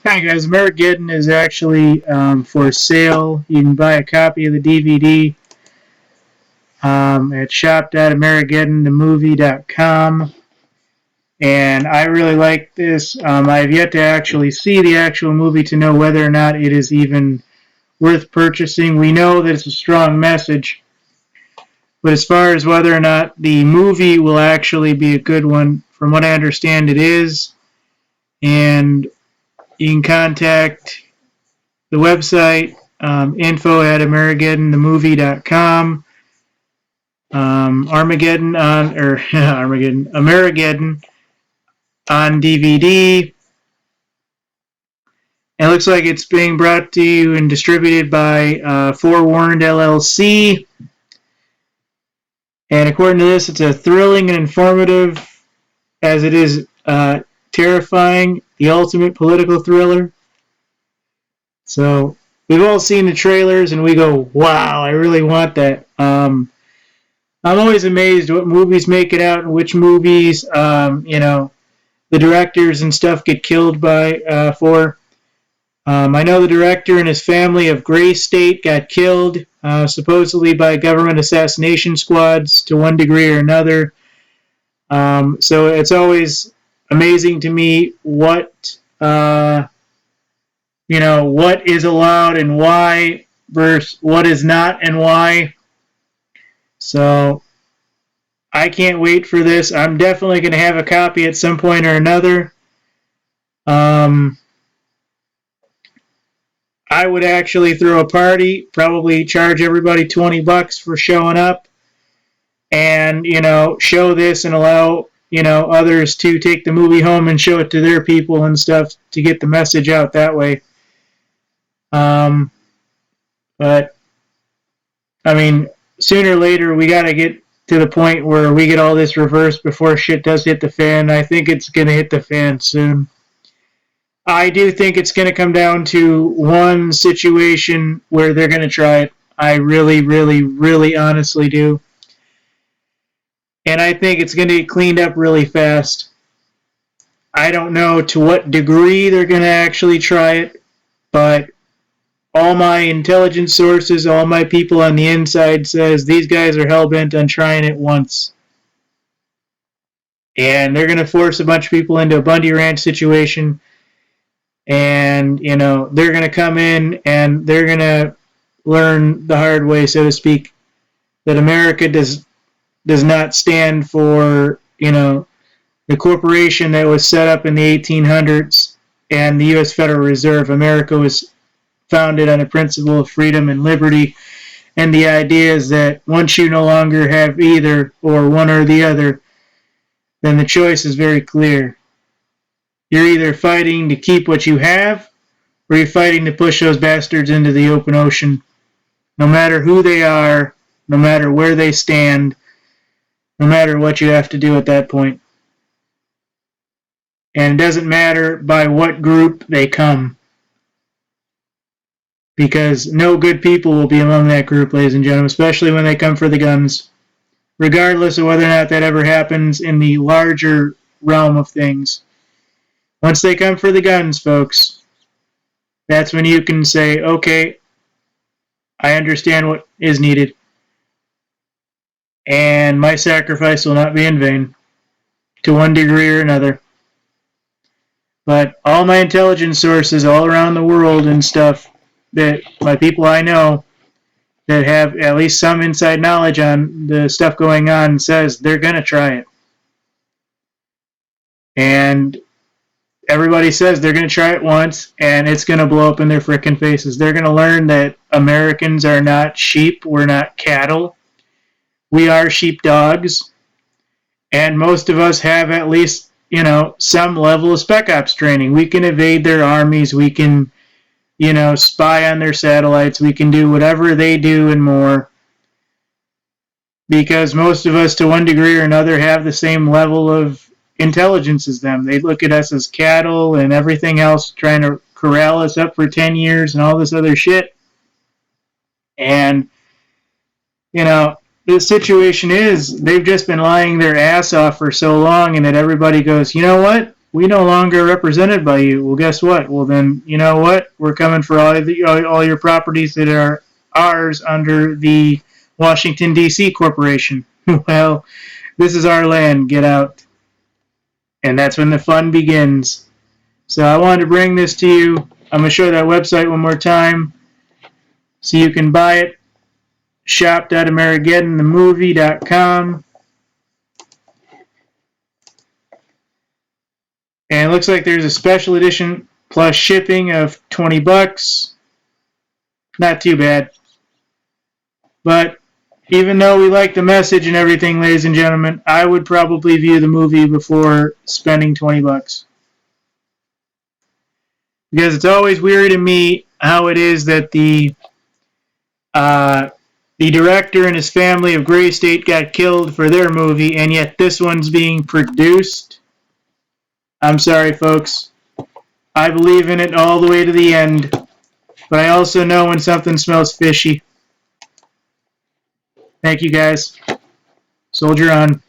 Hi guys, AmeriGEDDON is actually for sale. You can buy a copy of the DVD at shop.amerigeddonthemovie.com. And I really like this. I have yet to actually see the actual movie to know whether or not it is even worth purchasing. We know that it's a strong message, but as far as whether or not the movie will actually be a good one, from what I understand it is. And you can contact the website, info@AmeriGEDDONthemovie.com. Armageddon on, or Armageddon, AmeriGEDDON on DVD. It looks like it's being brought to you and distributed by Forewarned LLC. And according to this, it's a thrilling and informative, as it is terrifying, the ultimate political thriller. So we've all seen the trailers and we go, wow, I really want that. I'm always amazed what movies make it out and which movies, the directors and stuff get killed for. I know the director and his family of Gray State got killed, supposedly by government assassination squads to one degree or another. So it's always amazing to me what is allowed and why versus what is not and why. So I can't wait for this. I'm definitely going to have a copy at some point or another. I would actually throw a party, probably charge everybody $20 for showing up, and show this and allow others to take the movie home and show it to their people and stuff to get the message out that way. But I mean, sooner or later we got to get to the point where we get all this reversed before shit does hit the fan. I think it's going to hit the fan soon. I do think it's going to come down to one situation where they're going to try it. I really, really, really honestly do. And I think it's going to get cleaned up really fast. I don't know to what degree they're going to actually try it, but all my intelligence sources, all my people on the inside says these guys are hell-bent on trying it once. And they're going to force a bunch of people into a Bundy Ranch situation. And, they're going to come in and they're going to learn the hard way, so to speak, that America does not stand for, the corporation that was set up in the 1800s and the U.S. Federal Reserve. America was founded on a principle of freedom and liberty, and the idea is that once you no longer have either or one or the other, then the choice is very clear. You're either fighting to keep what you have, or you're fighting to push those bastards into the open ocean, no matter who they are, no matter where they stand, no matter what you have to do at that point. And it doesn't matter by what group they come, because no good people will be among that group, ladies and gentlemen, especially when they come for the guns, regardless of whether or not that ever happens in the larger realm of things. Once they come for the guns, folks, that's when you can say, okay, I understand what is needed, and my sacrifice will not be in vain, to one degree or another. But all my intelligence sources all around the world and stuff, that my people I know that have at least some inside knowledge on the stuff going on, says they're going to try it. And everybody says they're going to try it once, and it's going to blow up in their frickin' faces. They're going to learn that Americans are not sheep. We're not cattle. We are sheepdogs. And most of us have at least, some level of spec ops training. We can evade their armies. We can, spy on their satellites. We can do whatever they do and more. Because most of us, to one degree or another, have the same level of intelligence as them. They look at us as cattle and everything else, trying to corral us up for 10 years and all this other shit. And, the situation is they've just been lying their ass off for so long, and that everybody goes, you know what? we no longer are represented by you. Well, guess what? Well, then, you know what? We're coming for all your properties that are ours under the Washington, D.C. Corporation. Well, this is our land. Get out. And that's when the fun begins. So I wanted to bring this to you. I'm going to show that website one more time so you can buy it. shop.amerigeddonthemovie.com. And it looks like there's a special edition plus shipping of $20. Not too bad. But even though we like the message and everything, ladies and gentlemen, I would probably view the movie before spending $20. Because it's always weird to me how it is that the director and his family of Gray State got killed for their movie, and yet this one's being produced. I'm sorry, folks. I believe in it all the way to the end. But I also know when something smells fishy. Thank you, guys. Soldier on.